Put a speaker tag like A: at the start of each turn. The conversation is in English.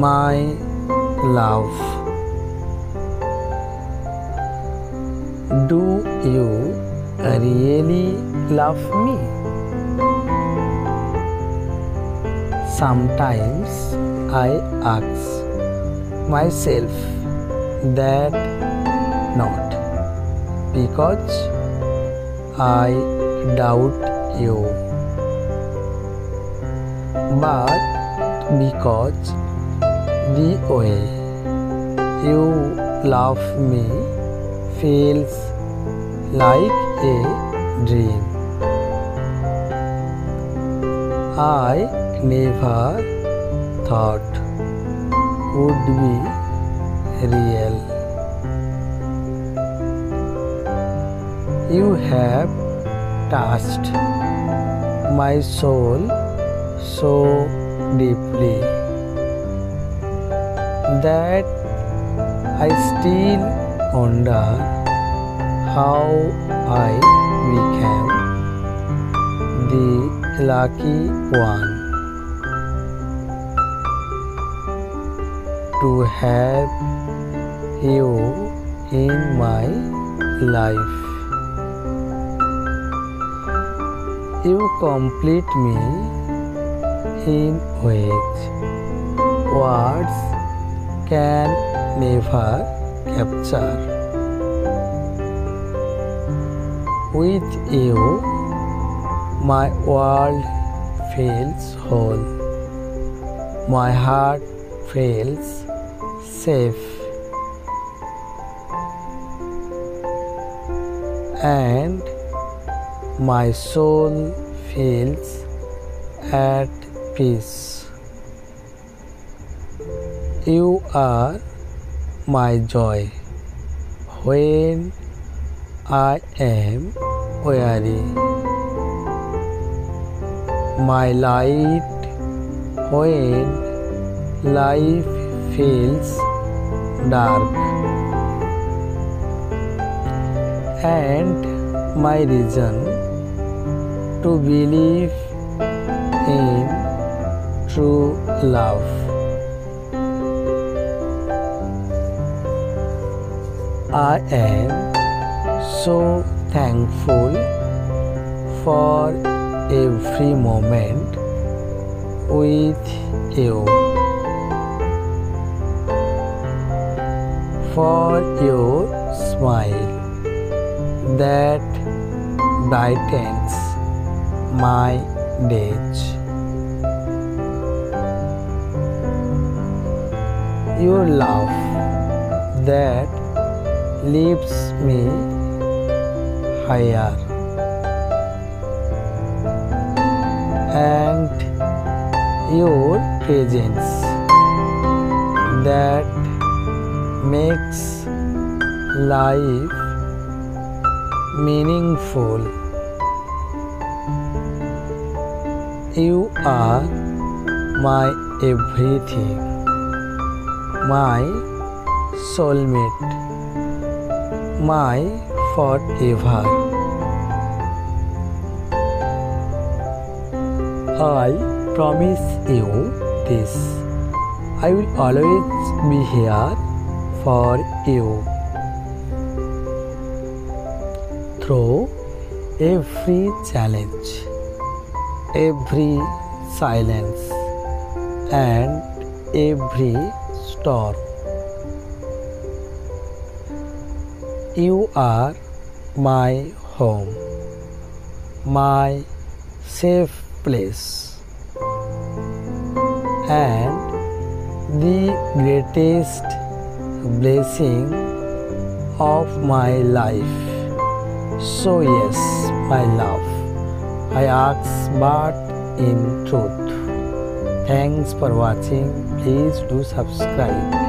A: my love. Do you really love me? Sometimes I ask myself that not because I doubt you, but because the way you love me feels like a dream. I never thought would be real. You have touched my soul so deeply that I still wonder how I became the lucky one to have you in my life. You complete me in ways words can never capture. With you, my world feels whole. My heart feels safe. And my soul feels at peace. You are my joy when I am weary, my light when life feels dark, and my reason to believe in true love. I am so thankful for every moment with you, for your smile that brightens my days, your love that lifts me higher, and your presence that makes life meaningful. You are my everything, my soulmate, my forever. I promise you this. I will always be here for you. Through every challenge, every silence, and every storm. You are my home, my safe place, and the greatest blessing of my life. So yes, my love, I ask but in truth. Thanks for watching. Please do subscribe.